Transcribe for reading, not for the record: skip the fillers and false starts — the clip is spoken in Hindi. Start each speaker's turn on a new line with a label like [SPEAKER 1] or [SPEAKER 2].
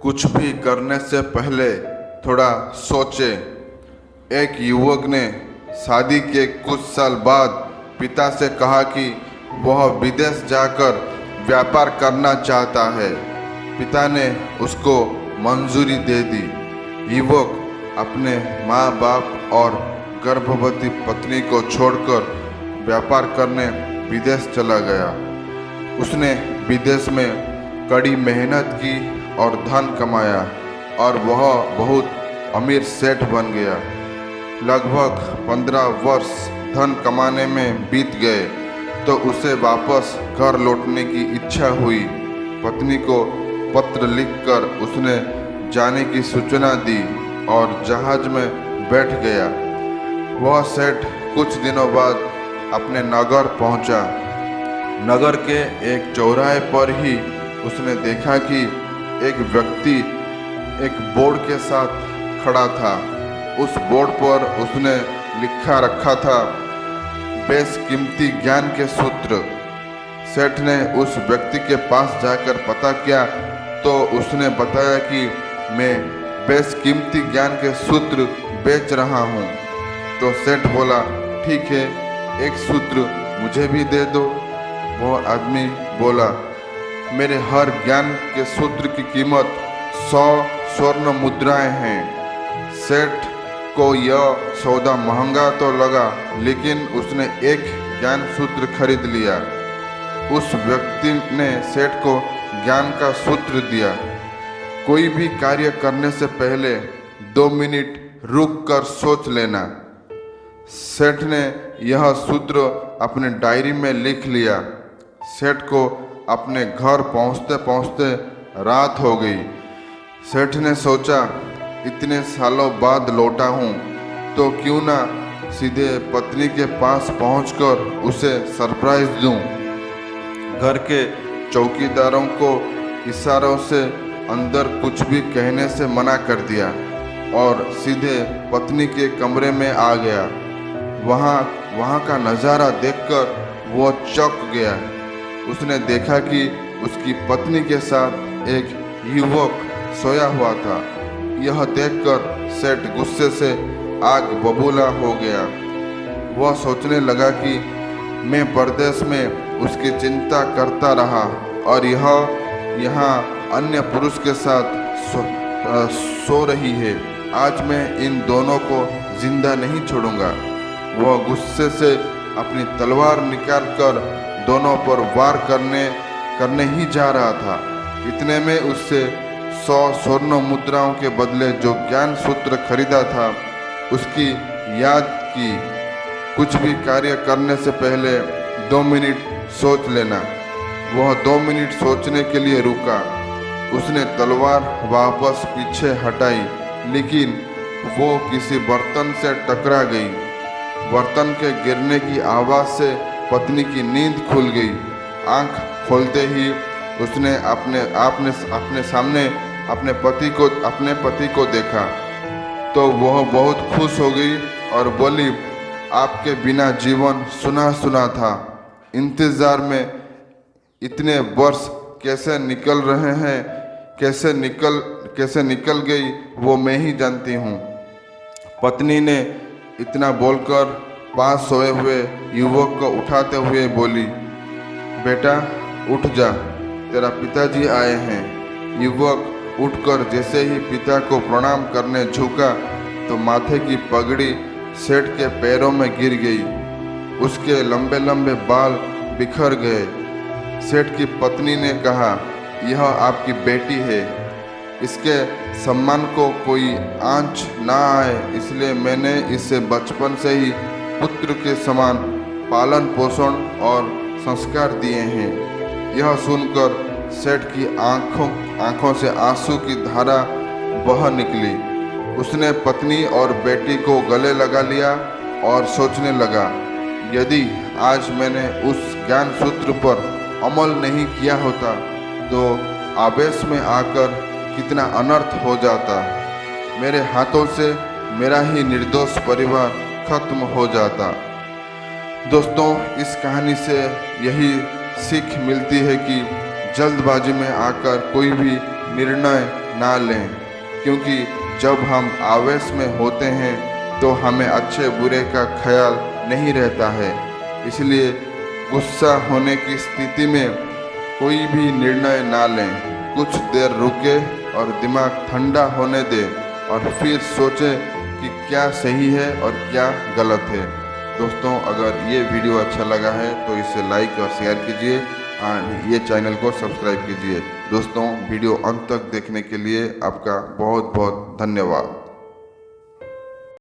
[SPEAKER 1] कुछ भी करने से पहले थोड़ा सोचे। एक युवक ने शादी के कुछ साल बाद पिता से कहा कि वह विदेश जाकर व्यापार करना चाहता है। पिता ने उसको मंजूरी दे दी। युवक अपने माँ बाप और गर्भवती पत्नी को छोड़कर व्यापार करने विदेश चला गया। उसने विदेश में कड़ी मेहनत की और धन कमाया और वह बहुत अमीर सेठ बन गया। लगभग 15 वर्ष धन कमाने में बीत गए तो उसे वापस घर लौटने की इच्छा हुई। पत्नी को पत्र लिखकर उसने जाने की सूचना दी और जहाज में बैठ गया। वह सेठ कुछ दिनों बाद अपने नगर पहुंचा। नगर के एक चौराहे पर ही उसने देखा कि एक व्यक्ति एक बोर्ड के साथ खड़ा था। उस बोर्ड पर उसने लिखा रखा था, बेशकीमती ज्ञान के सूत्र। सेठ ने उस व्यक्ति के पास जाकर पता किया तो उसने बताया कि मैं बेशकीमती ज्ञान के सूत्र बेच रहा हूँ। तो सेठ बोला, ठीक है, एक सूत्र मुझे भी दे दो। वह आदमी बोला, मेरे हर ज्ञान के सूत्र की कीमत 100 स्वर्ण मुद्राएं हैं। सेठ को यह सौदा महंगा तो लगा, लेकिन उसने एक ज्ञान सूत्र खरीद लिया। उस व्यक्ति ने सेठ को ज्ञान का सूत्र दिया, कोई भी कार्य करने से पहले 2 मिनट रुक कर सोच लेना। सेठ ने यह सूत्र अपने डायरी में लिख लिया। सेठ को अपने घर पहुंचते पहुंचते रात हो गई। सेठ ने सोचा, इतने सालों बाद लौटा हूं तो क्यों ना सीधे पत्नी के पास पहुंचकर उसे सरप्राइज दूं। घर के चौकीदारों को इशारों से अंदर कुछ भी कहने से मना कर दिया और सीधे पत्नी के कमरे में आ गया। वहाँ का नज़ारा देखकर वो चौंक गया। उसने देखा कि उसकी पत्नी के साथ एक युवक सोया हुआ था। यह देखकर सेठ गुस्से से आग बबूला हो गया। वह सोचने लगा कि मैं परदेश में उसकी चिंता करता रहा और यह यहाँ अन्य पुरुष के साथ सो रही है। आज मैं इन दोनों को जिंदा नहीं छोड़ूंगा। वह गुस्से से अपनी तलवार निकालकर दोनों पर वार करने ही जा रहा था। इतने में उससे 100 स्वर्ण मुद्राओं के बदले जो ज्ञान सूत्र खरीदा था उसकी याद की। कुछ भी कार्य करने से पहले 2 मिनट सोच लेना। वह 2 मिनट सोचने के लिए रुका। उसने तलवार वापस पीछे हटाई, लेकिन वो किसी बर्तन से टकरा गई। बर्तन के गिरने की आवाज़ से पत्नी की नींद खुल गई। आंख खोलते ही उसने अपने सामने अपने पति को देखा तो वह बहुत खुश हो गई और बोली, आपके बिना जीवन सुना सुना था। इंतज़ार में इतने वर्ष कैसे निकल रहे हैं, कैसे निकल गई वो मैं ही जानती हूँ। पत्नी ने इतना बोलकर पास सोए हुए युवक को उठाते हुए बोली, बेटा उठ जा, तेरा पिताजी आए हैं। युवक उठकर जैसे ही पिता को प्रणाम करने झुका तो माथे की पगड़ी सेठ के पैरों में गिर गई। उसके लंबे लंबे बाल बिखर गए। सेठ की पत्नी ने कहा, यह आपकी बेटी है, इसके सम्मान को कोई आंच ना आए, इसलिए मैंने इसे बचपन से ही पुत्र के समान पालन पोषण और संस्कार दिए हैं। यह सुनकर सेठ की आंखों से आंसू की धारा बह निकली। उसने पत्नी और बेटी को गले लगा लिया और सोचने लगा, यदि आज मैंने उस ज्ञान सूत्र पर अमल नहीं किया होता तो आवेश में आकर कितना अनर्थ हो जाता। मेरे हाथों से मेरा ही निर्दोष परिवार खत्म हो जाता। दोस्तों, इस कहानी से यही सीख मिलती है कि जल्दबाजी में आकर कोई भी निर्णय ना लें, क्योंकि जब हम आवेश में होते हैं तो हमें अच्छे बुरे का ख्याल नहीं रहता है। इसलिए गुस्सा होने की स्थिति में कोई भी निर्णय ना लें। कुछ देर रुके और दिमाग ठंडा होने दें और फिर सोचें कि क्या सही है और क्या गलत है। दोस्तों, अगर ये वीडियो अच्छा लगा है तो इसे लाइक और शेयर कीजिए और ये चैनल को सब्सक्राइब कीजिए। दोस्तों, वीडियो अंत तक देखने के लिए आपका बहुत बहुत धन्यवाद।